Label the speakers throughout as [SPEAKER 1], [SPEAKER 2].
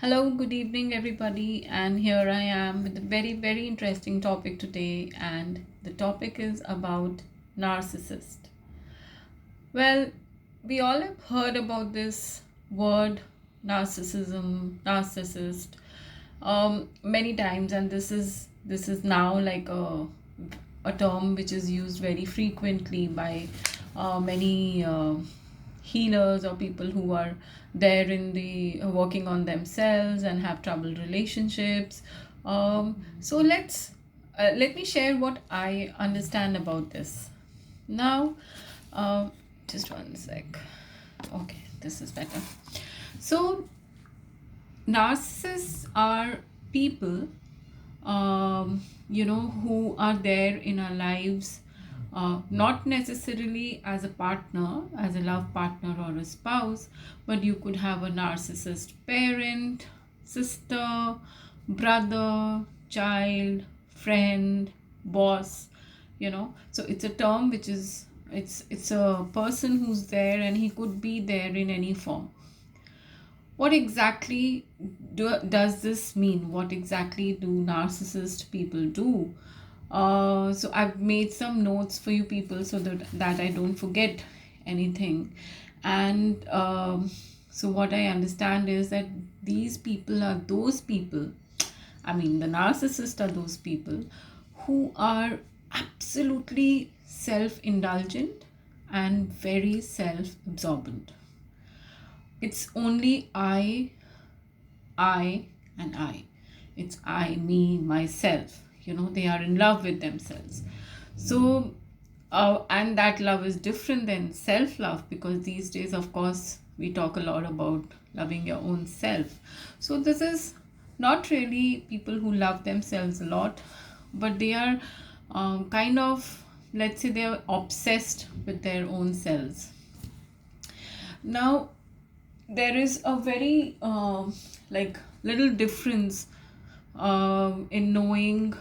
[SPEAKER 1] Hello, good evening, everybody. And here I am with a very, very interesting topic today. And the topic is about narcissist. Well, we all have heard about this word narcissism, narcissist, many times, and this is now like a term which is used very frequently by many healers or people who are there in the working on themselves and have troubled relationships. So let me share what I understand about this. Now, uh, just one sec. Okay, this is better. So, narcissists are people, who are there in our lives, not necessarily as a partner, as a love partner or a spouse, but you could have a narcissist parent, sister, brother, child, friend, boss. So it's a term which is it's a person who's there, and he could be there in any form. What exactly does this mean? What exactly do narcissist people do? So I've made some notes for you people so that I don't forget anything. And so what I understand is that these people are those people, I mean, the narcissists are those people who are absolutely self indulgent and very self absorbent. It's only I, and I. It's I, me, myself. They are in love with themselves. So, and that love is different than self love, because these days, of course, we talk a lot about loving your own self. So, this is not really people who love themselves a lot, but they are kind of, let's say, they are obsessed with their own selves. Now, there is a very like little difference in knowing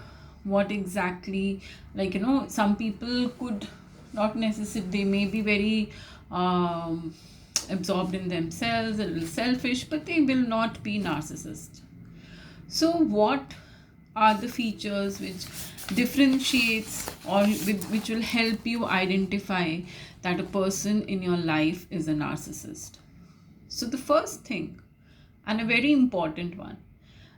[SPEAKER 1] what exactly, like, some people could not necessarily, they may be very absorbed in themselves, a little selfish, but they will not be narcissist. So what are the features which differentiates, or which will help you identify that a person in your life is a narcissist? So, the first thing, and a very important one,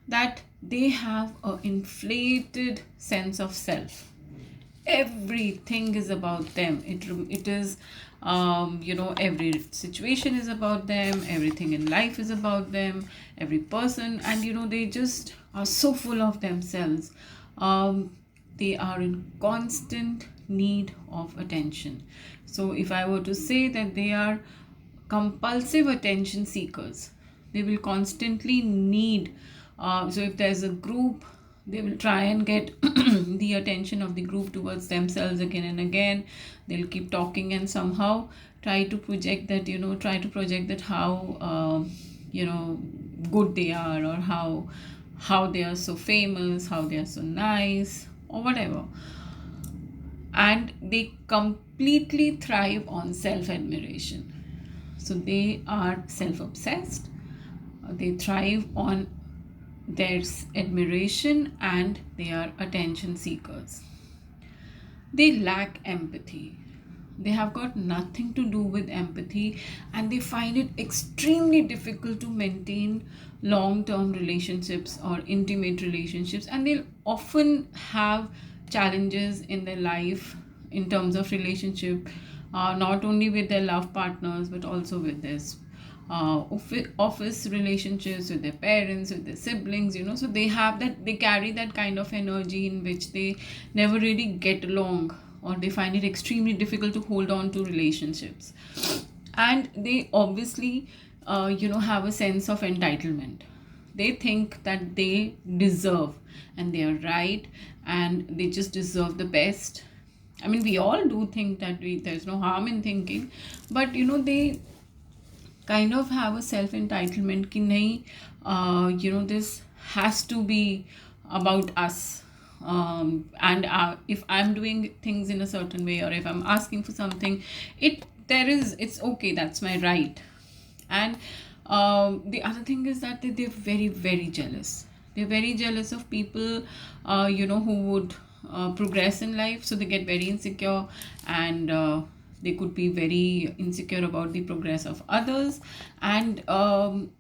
[SPEAKER 1] that they have an inflated sense of self. Everything is about them. It is, every situation is about them. Everything in life is about them. Every person, and they just are so full of themselves. They are in constant need of attention. So, if I were to say that they are compulsive attention seekers, they will constantly need, so if there's a group, they will try and get the attention of the group towards themselves again and again. They'll keep talking and somehow try to project that, how good they are, or how they are so famous, how they are so nice, or whatever. And they completely thrive on self admiration. So they are self obsessed, they thrive on their admiration, and they are attention seekers. They lack empathy. They have got nothing to do with empathy, and they find it extremely difficult to maintain long term relationships or intimate relationships, and they'll often have challenges in their life in terms of relationship, not only with their love partners but also with this office relationships, with their parents, with their siblings. So they have that, they carry that kind of energy in which they never really get along, or they find it extremely difficult to hold on to relationships. And they obviously have a sense of entitlement. They think that they deserve, and they are right, and they just deserve the best. I mean, we all do think that there's no harm in thinking, but they kind of have a self entitlement ki nahi, this has to be about us. And if I'm doing things in a certain way, or if I'm asking for something, it's okay, that's my right. And The other thing is that they're very, very jealous. They're very jealous of people, who would progress in life. So they get very insecure, and they could be very insecure about the progress of others. And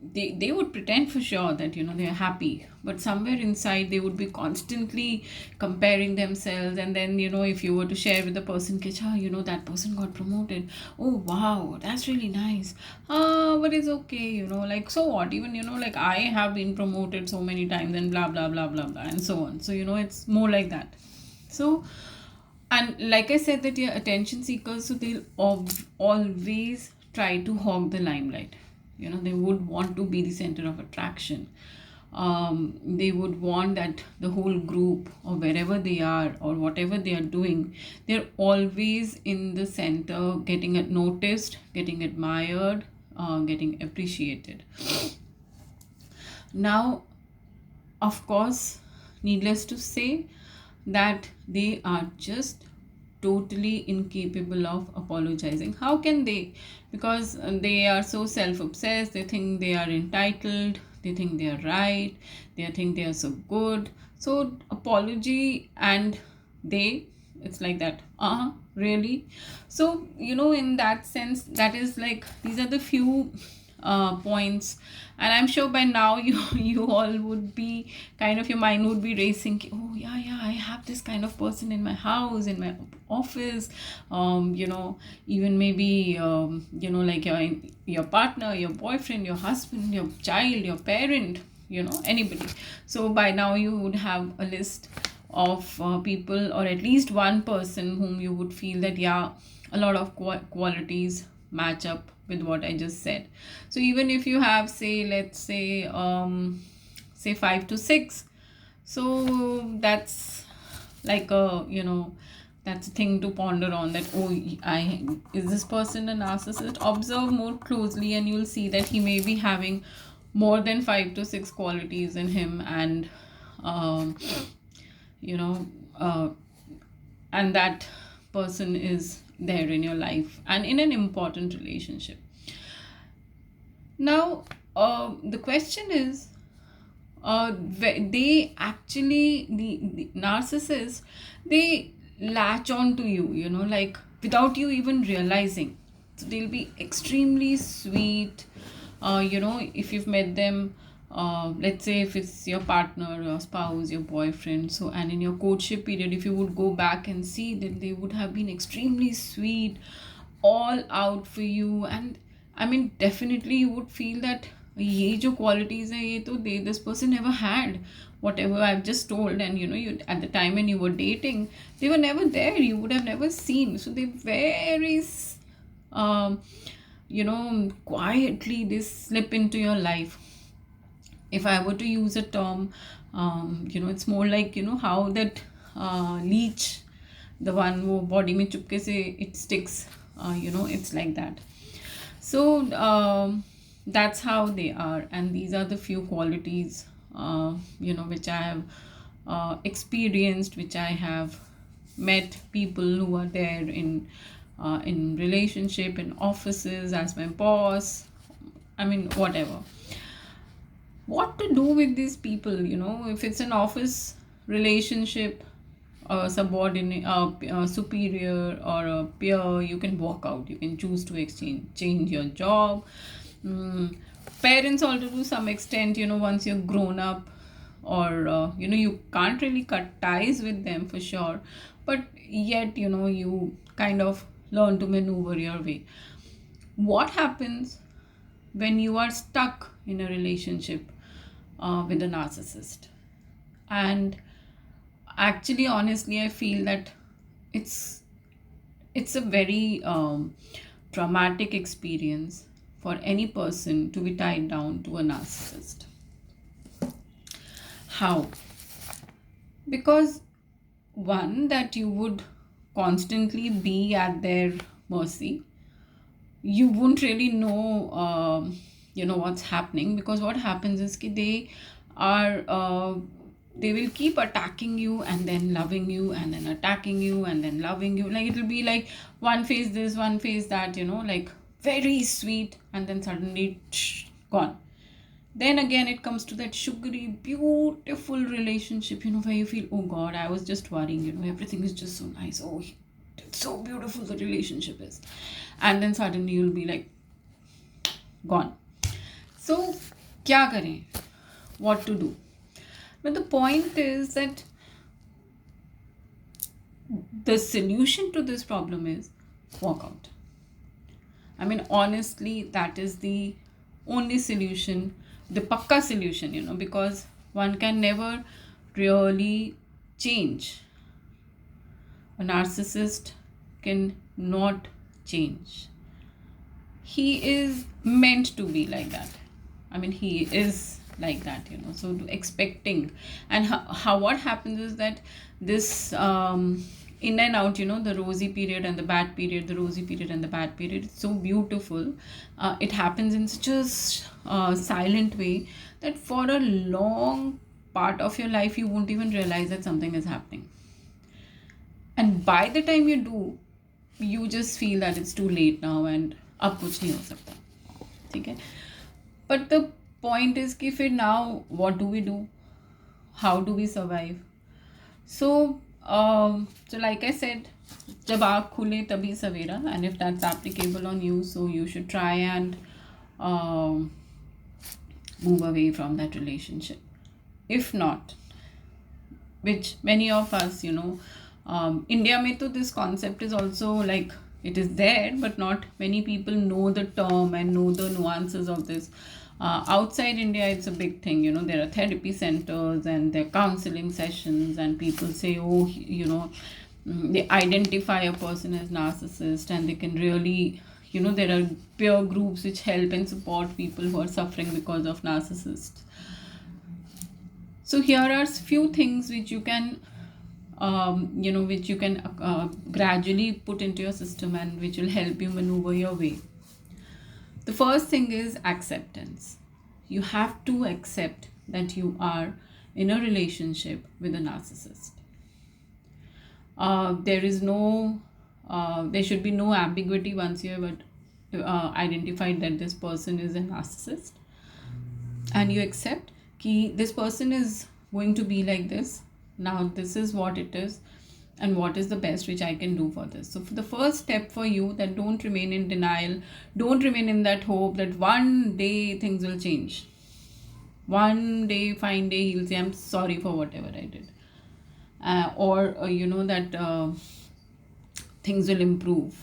[SPEAKER 1] they would pretend for sure that, they're happy. But somewhere inside, they would be constantly comparing themselves. And then, if you were to share with the person, Kicha, that person got promoted. Oh, wow, that's really nice. But it's okay, like, so what? Even, like, I have been promoted so many times and blah, blah, blah, blah, blah, and so on. So, it's more like that. So, and like I said, that you're attention seekers, so they'll always try to hog the limelight. They would want to be the center of attraction. They would want that the whole group, or wherever they are or whatever they are doing, they're always in the center, getting noticed, getting admired, getting appreciated. Now, of course, needless to say, that they are just totally incapable of apologizing. How can they? Because they are so self-obsessed. They think they are entitled, they think they are right, they think they are so good. So apology, and it's like that, really? So, in that sense, that is like, these are the few points. And I'm sure by now you all would be kind of, your mind would be racing. Oh, yeah, I have this kind of person in my house, in my office, even maybe, like your partner, your boyfriend, your husband, your child, your parent, anybody. So by now you would have a list of people, or at least one person whom you would feel that, yeah, a lot of qualities match up with what I just said. So even if you have, say, let's say, say 5 to 6, so that's like a, that's a thing to ponder on, that, oh, is this person a narcissist? Observe more closely, and you'll see that he may be having more than 5 to 6 qualities in him. And you know and that person is there in your life and in an important relationship. Now, the question is, they actually, the narcissists, they latch on to you, like, without you even realizing. So they'll be extremely sweet. If you've met them, let's say if it's your partner, your spouse, your boyfriend, so, and in your courtship period, if you would go back and see, that they would have been extremely sweet, all out for you. And I mean, definitely you would feel that ये जो qualities है, ये तो this person never had, whatever I've just told. And you, at the time when you were dating, they were never there, you would have never seen. So they very quietly they slip into your life. If I were to use a term, it's more like, how that leech, the one who body mein chupke se it sticks, it's like that. So that's how they are. And these are the few qualities, which I have experienced, which I have met people who are there in relationship, in offices, as my boss, I mean, whatever. What to do with these people? If it's an office relationship, a subordinate, a superior, or a peer, you can walk out, you can choose to change your job. Parents also, to some extent, once you're grown up, or you can't really cut ties with them for sure, but yet, you kind of learn to maneuver your way. What happens when you are stuck in a relationship with a narcissist? And actually, honestly, I feel that it's a very traumatic experience for any person to be tied down to a narcissist. How? Because one, that you would constantly be at their mercy. You won't really know what's happening, because what happens is they are they will keep attacking you, and then loving you, and then attacking you, and then loving you. Like, it'll be like one phase this, one phase that, like very sweet, and then suddenly gone. Then again, it comes to that sugary, beautiful relationship, where you feel, oh God, I was just worrying, everything is just so nice. Oh, it's so beautiful, the relationship is. And then suddenly you'll be like, gone. So, kya kare? What to do? But the point is that the solution to this problem is walk out. I mean, honestly, that is the only solution, the pakka solution, because one can never really change. A narcissist can not change. He is meant to be like that. I mean, he is like that, so expecting. And what happens is that this in and out, the rosy period and the bad period, the rosy period and the bad period, it's so beautiful. It happens in such a silent way that for a long part of your life you won't even realize that something is happening. And by the time you do, you just feel that it's too late now and अब कुछ नहीं हो सकता, ठीक है. But the point is कि फिर now what do we do? How do we survive? So like I said, जब आँख खुले तभी सवेरा, and if that's applicable on you, so you should try and move away from that relationship. If not, which many of us, India mein to this concept is also like, it is there, but not many people know the term and know the nuances of this. Outside India, it's a big thing. There are therapy centers and there are counseling sessions, and people say, oh, they identify a person as narcissist, and they can really, there are peer groups which help and support people who are suffering because of narcissists. So here are few things which you can gradually put into your system and which will help you maneuver your way. The first thing is acceptance. You have to accept that you are in a relationship with a narcissist. There should be no ambiguity once you have identified that this person is a narcissist, and you accept that this person is going to be like this. Now this is what it is, and what is the best which I can do for this. So for the first step for you, that don't remain in denial, don't remain in that hope that one day things will change. One day, fine day, he'll say, I'm sorry for whatever I did. That things will improve,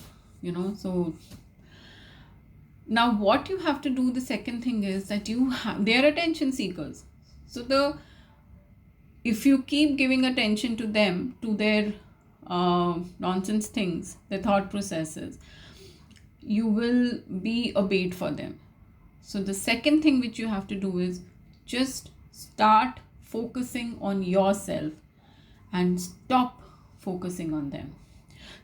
[SPEAKER 1] So now what you have to do, the second thing is that they are attention seekers. So if you keep giving attention to them, to their nonsense things, their thought processes, you will be a bait for them. So the second thing which you have to do is just start focusing on yourself and stop focusing on them.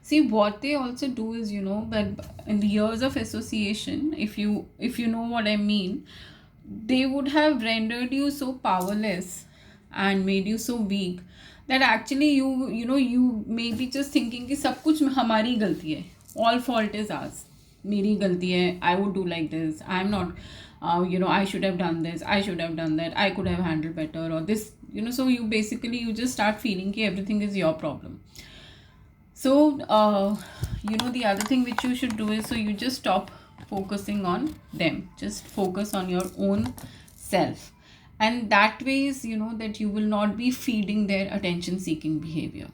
[SPEAKER 1] See, what they also do is, that in the years of association, if you know what I mean, they would have rendered you so powerless and made you so weak that actually you may be just thinking कि सब कुछ हमारी गलती है, all fault is ours, मेरी गलती है, I would do like this, I'm not, I should have done this, I should have done that, I could have handled better, or this, so you just start feeling कि everything is your problem. So the other thing which you should do is, so you just stop focusing on them, just focus on your own self. And that way is, that you will not be feeding their attention seeking behavior.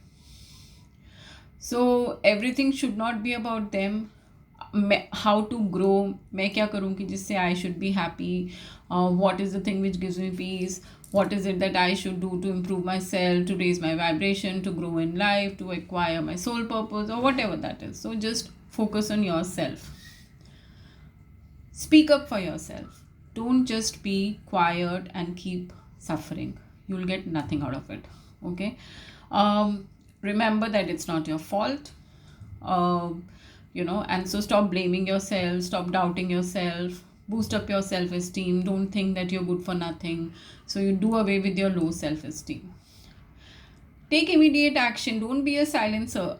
[SPEAKER 1] So everything should not be about them. How to grow, मैं क्या करूँगी जिससे I should be happy, what is the thing which gives me peace, what is it that I should do to improve myself, to raise my vibration, to grow in life, to acquire my soul purpose, or whatever that is. So just focus on yourself. Speak up for yourself. Don't just be quiet and keep suffering. You'll get nothing out of it. Okay? Remember that it's not your fault. And so stop blaming yourself, stop doubting yourself, boost up your self-esteem. Don't think that you're good for nothing. So you do away with your low self-esteem. Take immediate action. Don't be a silencer.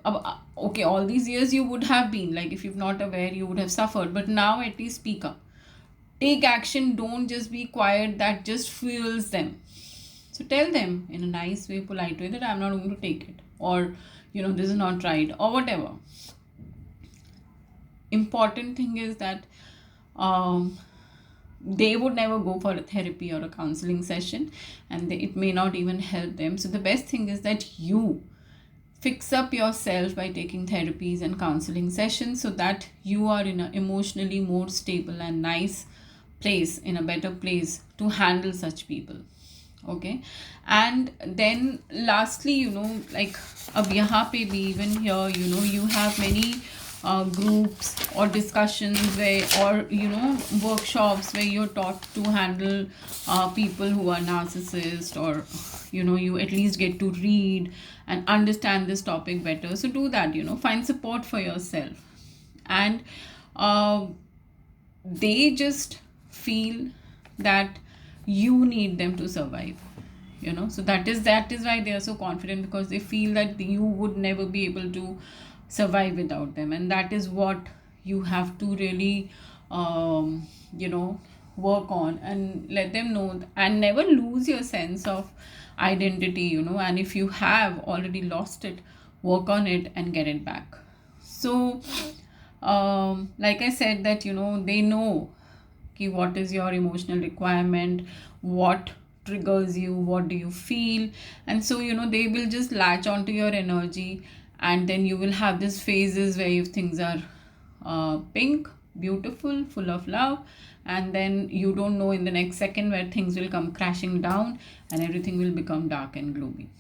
[SPEAKER 1] Okay, all these years you would have been, like if you're not aware, you would have suffered. But now at least speak up. take action. Don't just be quiet. That just fuels them. So tell them in a nice way, polite way, that I'm not going to take it, or this is not right, or whatever. Important thing is that um, they would never go for a therapy or a counseling session, and it may not even help them. So the best thing is that you fix up yourself by taking therapies and counseling sessions, so that you are in an emotionally more stable and nice place, in a better place to handle such people. Okay. And then lastly, like ab yahan pe bhi, even here, you have many groups or discussions where, or workshops where you're taught to handle people who are narcissist, or you at least get to read and understand this topic better. So do that. Find support for yourself. And uh, they just feel that you need them to survive. So that is why they are so confident, because they feel that you would never be able to survive without them. And that is what you have to really work on, and let them know, and never lose your sense of identity. And if you have already lost it, work on it and get it back. So like I said, that they know what is your emotional requirement, what triggers you, what do you feel. And so they will just latch onto your energy, and then you will have these phases where things are pink, beautiful, full of love, and then you don't know in the next second where things will come crashing down and everything will become dark and gloomy.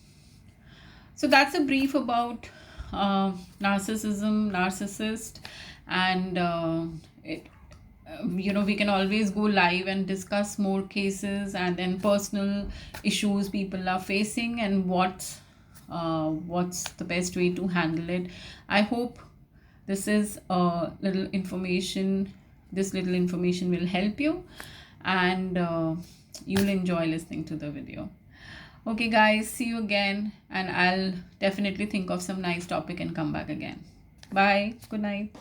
[SPEAKER 1] So that's a brief about narcissist. And we can always go live and discuss more cases, and then personal issues people are facing, and what's the best way to handle it. I hope this is a little information. This little information will help you, and you'll enjoy listening to the video. Okay, guys, see you again, and I'll definitely think of some nice topic and come back again. Bye. Good night.